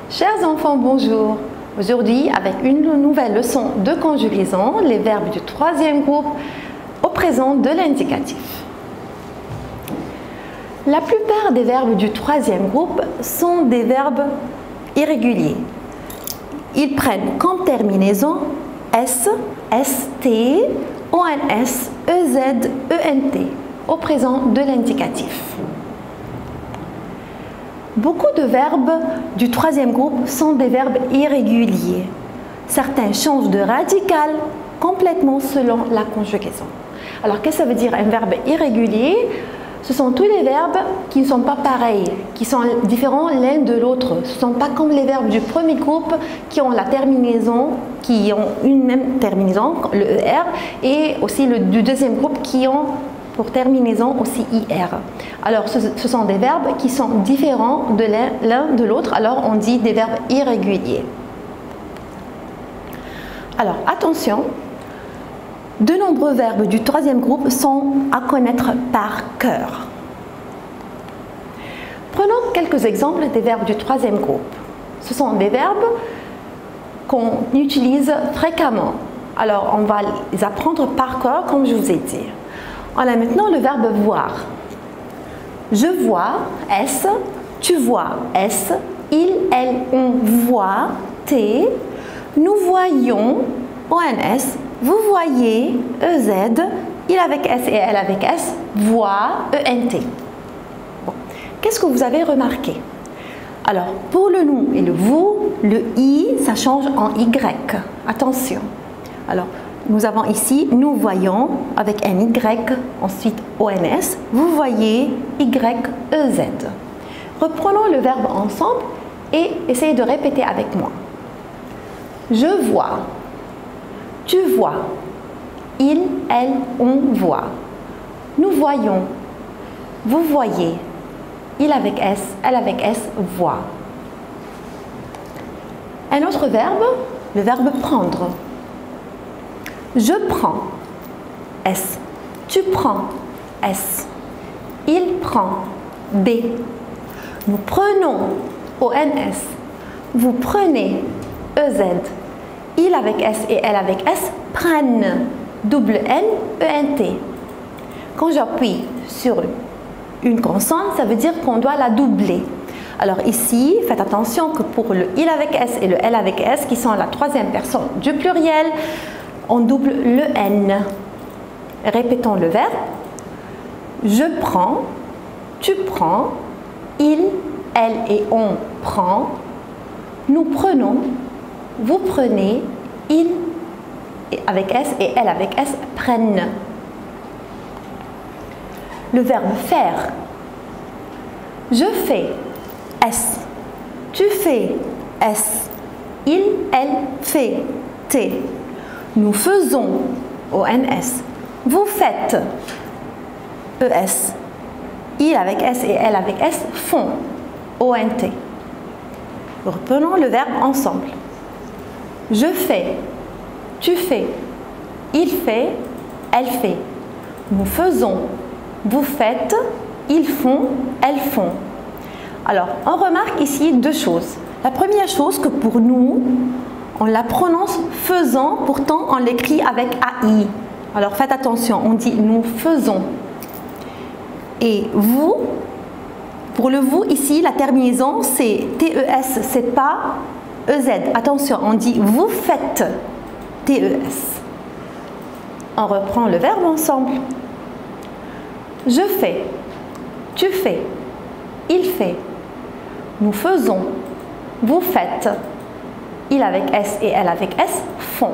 Chers enfants, bonjour. Aujourd'hui, avec une nouvelle leçon de conjugaison, les verbes du troisième groupe au présent de l'indicatif. La plupart des verbes du troisième groupe sont des verbes irréguliers. Ils prennent comme terminaison S, ST, ONS, EZ, ENT au présent de l'indicatif. Beaucoup de verbes du troisième groupe sont des verbes irréguliers. Certains changent de radical complètement selon la conjugaison. Alors, qu'est-ce que ça veut dire un verbe irrégulier? Ce sont tous les verbes qui ne sont pas pareils, qui sont différents l'un de l'autre. Ce ne sont pas comme les verbes du premier groupe qui ont la terminaison, qui ont une même terminaison, le ER, et aussi du deuxième groupe qui ont pour terminaison aussi IR. Alors, ce sont des verbes qui sont différents de l'un de l'autre, alors on dit des verbes irréguliers. Alors, attention, de nombreux verbes du troisième groupe sont à connaître par cœur. Prenons quelques exemples des verbes du troisième groupe. Ce sont des verbes qu'on utilise fréquemment. Alors, on va les apprendre par cœur, comme je vous ai dit. On a maintenant le verbe voir. Je vois, S. Tu vois, S. Il, elle, on voit, T. Nous voyons, ONS. Vous voyez, EZ. Il avec S et elle avec S, voit, ENT. Bon. Qu'est-ce que vous avez remarqué? Alors, pour le nous et le vous, le I, ça change en Y. Attention. Alors, nous avons ici, nous voyons, avec un Y, ensuite ONS, vous voyez, Y, EZ. Reprenons le verbe ensemble et essayez de répéter avec moi. Je vois, tu vois, il, elle, on voit. Nous voyons, vous voyez, il avec S, elle avec S, voit. Un autre verbe, le verbe prendre. Je prends, S. Tu prends, S. Il prend, B. Nous prenons, ONS. Vous prenez, EZ. Il avec S et elle avec S prennent, double N, ENT. Quand j'appuie sur une consonne, ça veut dire qu'on doit la doubler. Alors ici, faites attention que pour le il avec S et le elle avec S, qui sont la troisième personne du pluriel, on double le N. Répétons le verbe. Je prends, tu prends, il, elle et on prend. Nous prenons, vous prenez, il avec S et elle avec S prennent. Le verbe faire. Je fais, S. Tu fais, S. Il, elle fait, T. Nous faisons, ONS. Vous faites, ES. Il avec S et elle avec S font, ONT. Reprenons le verbe ensemble. Je fais, tu fais, il fait, elle fait. Nous faisons, vous faites, ils font, elles font. Alors, on remarque ici deux choses. La première chose, que pour nous, on la prononce faisant, pourtant on l'écrit avec AI. Alors faites attention, on dit nous faisons. Et vous, pour le vous ici, la terminaison c'est TES, c'est pas EZ. Attention, on dit vous faites TES. On reprend le verbe ensemble. Je fais, tu fais, il fait, nous faisons, vous faites. Il avec S et elle avec S font.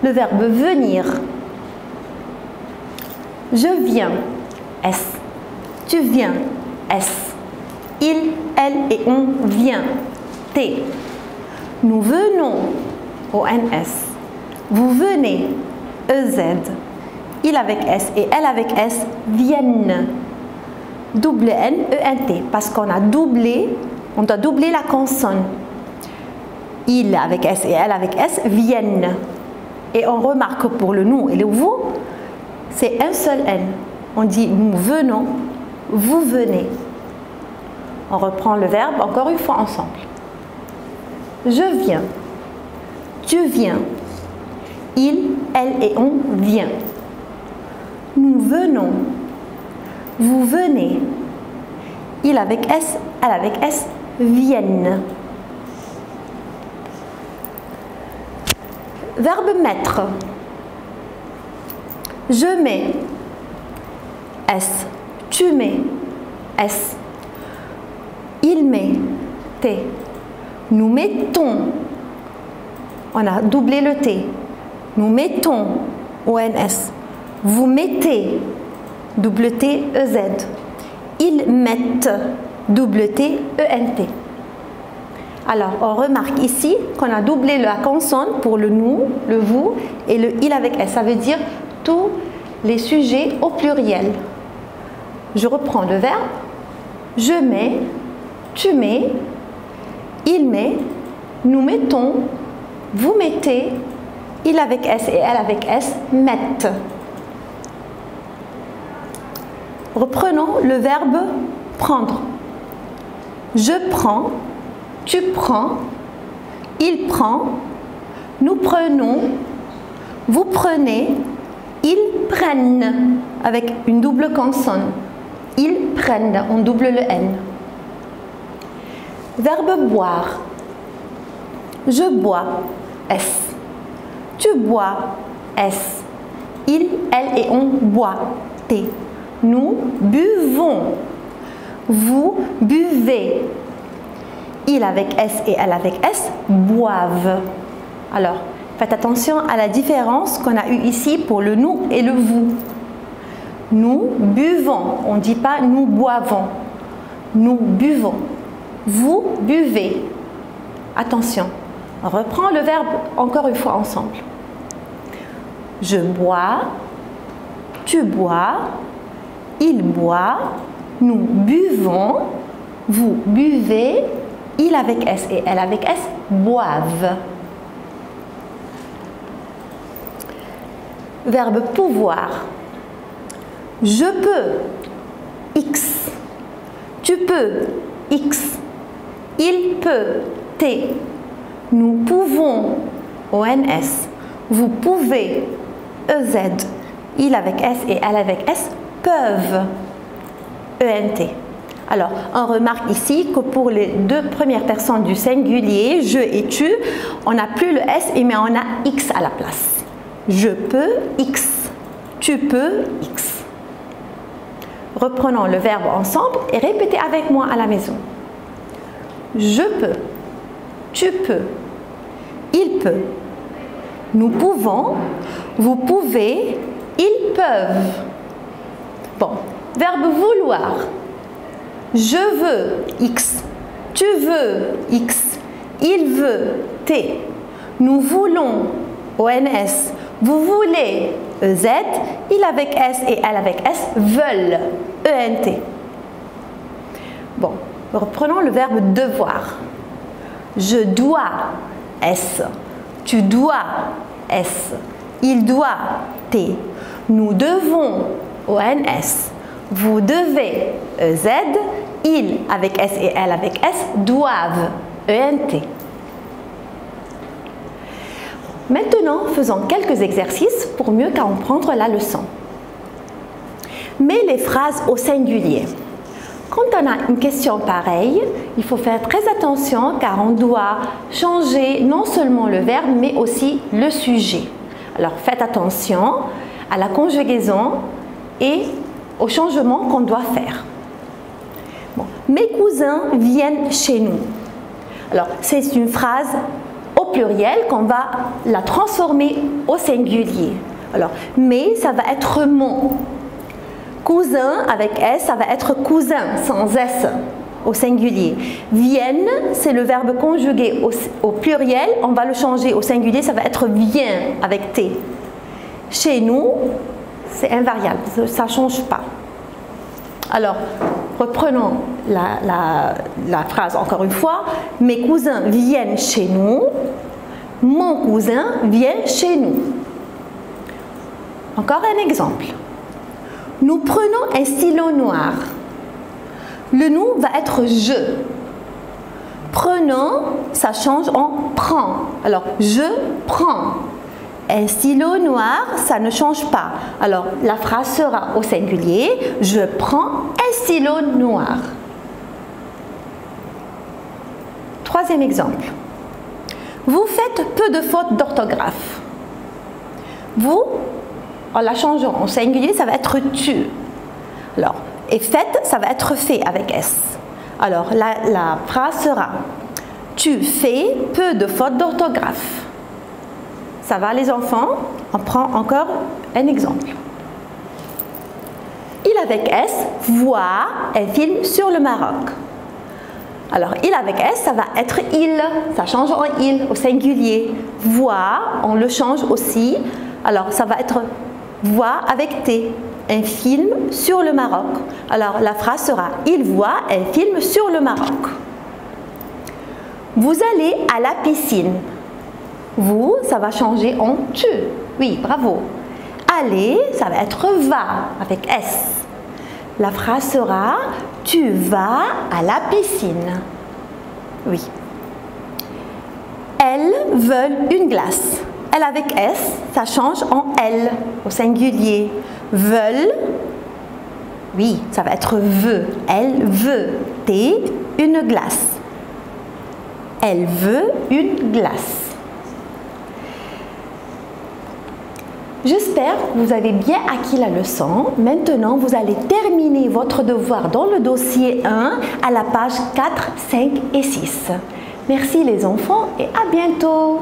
Le verbe venir. Je viens, S. Tu viens, S. Il, elle et on vient, T. Nous venons, ONS. Vous venez, EZ. Il avec S et elle avec S viennent, double N, ENT, parce qu'on a doublé. On doit doubler la consonne. Il avec S et elle avec S viennent. Et on remarque pour le nous et le vous, c'est un seul N. On dit nous venons, vous venez. On reprend le verbe encore une fois ensemble. Je viens. Tu viens. Il, elle et on vient. Nous venons. Vous venez. Il avec S, elle avec S, viennent. Verbe mettre. Je mets. S. Tu mets. S. Il met. T. Nous mettons. On a doublé le T. Nous mettons. ONS. Vous mettez. Double T, EZ. Ils mettent. Double T, ENT. Alors, on remarque ici qu'on a doublé la consonne pour le nous, le vous et le il avec S. Ça veut dire tous les sujets au pluriel. Je reprends le verbe. Je mets, tu mets, il met, nous mettons, vous mettez, il avec S et elle avec S mettent. Reprenons le verbe prendre. Je prends, tu prends, il prend, nous prenons, vous prenez, ils prennent, avec une double consonne. Ils prennent, on double le N. Verbe boire. Je bois, S. Tu bois, S. Il, elle et on boit, T. Nous buvons. Vous buvez. Il avec S et elle avec S boivent. Alors, faites attention à la différence qu'on a eue ici pour le nous et le vous. Nous buvons. On ne dit pas nous boivons. Nous buvons. Vous buvez. Attention. On reprend le verbe encore une fois ensemble. Je bois. Tu bois. Il boit. Nous buvons. Vous buvez. Il avec S et elle avec S boivent. Verbe pouvoir. Je peux, X. Tu peux, X. Il peut, T. Nous pouvons, ONS. Vous pouvez, EZ. Il avec S et elle avec S peuvent, ENT. Alors, on remarque ici que pour les deux premières personnes du singulier, je et tu, on n'a plus le S, mais on a X à la place. Je peux, X. Tu peux, X. Reprenons le verbe ensemble et répétez avec moi à la maison. Je peux. Tu peux. Il peut. Nous pouvons. Vous pouvez. Ils peuvent. Bon. Verbe vouloir. Je veux, X. Tu veux, X. Il veut, T. Nous voulons, ONS. Vous voulez, EZ. Il avec S et elle avec S veulent, ENT. Bon, reprenons le verbe devoir. Je dois, S. Tu dois, S. Il doit, T. Nous devons, ONS. Vous devez, EZ. Il avec S et elle avec S doivent, ENT. Maintenant, faisons quelques exercices pour mieux comprendre la leçon. Mets les phrases au singulier. Quand on a une question pareille, il faut faire très attention car on doit changer non seulement le verbe mais aussi le sujet. Alors faites attention à la conjugaison et au changement qu'on doit faire. Bon. Mes cousins viennent chez nous. Alors c'est une phrase au pluriel qu'on va la transformer au singulier. Alors, mais ça va être mon. Cousin avec S, ça va être cousin sans S au singulier. Viennent, c'est le verbe conjugué au pluriel, on va le changer au singulier, ça va être vient avec T. Chez nous, c'est invariable, ça ne change pas. Alors, reprenons la phrase encore une fois. Mes cousins viennent chez nous. Mon cousin vient chez nous. Encore un exemple. Nous prenons un stylo noir. Le nous va être je. Prenons, ça change en prend. Alors, je prends. Un stylo noir, ça ne change pas. Alors, la phrase sera au singulier. Je prends un stylo noir. Troisième exemple. Vous faites peu de fautes d'orthographe. Vous, en la changeant en singulier, ça va être tu. Alors, et faites, ça va être fait avec S. Alors, la phrase sera tu fais peu de fautes d'orthographe. Ça va les enfants? On prend encore un exemple. Il avec S voit un film sur le Maroc. Alors, il avec S, ça va être il. Ça change en il au singulier. Voit, on le change aussi. Alors, ça va être voit avec T. Un film sur le Maroc. Alors, la phrase sera il voit un film sur le Maroc. Vous allez à la piscine. Vous, ça va changer en tu. Oui, bravo. Aller, ça va être va avec S. La phrase sera tu vas à la piscine. Oui. Elles veulent une glace. Elle avec S, ça change en elle au singulier. Veulent, oui, ça va être veut. Elle veut T, une glace. Elle veut une glace. J'espère que vous avez bien acquis la leçon. Maintenant, vous allez terminer votre devoir dans le dossier 1 à la page 4, 5 et 6. Merci les enfants et à bientôt.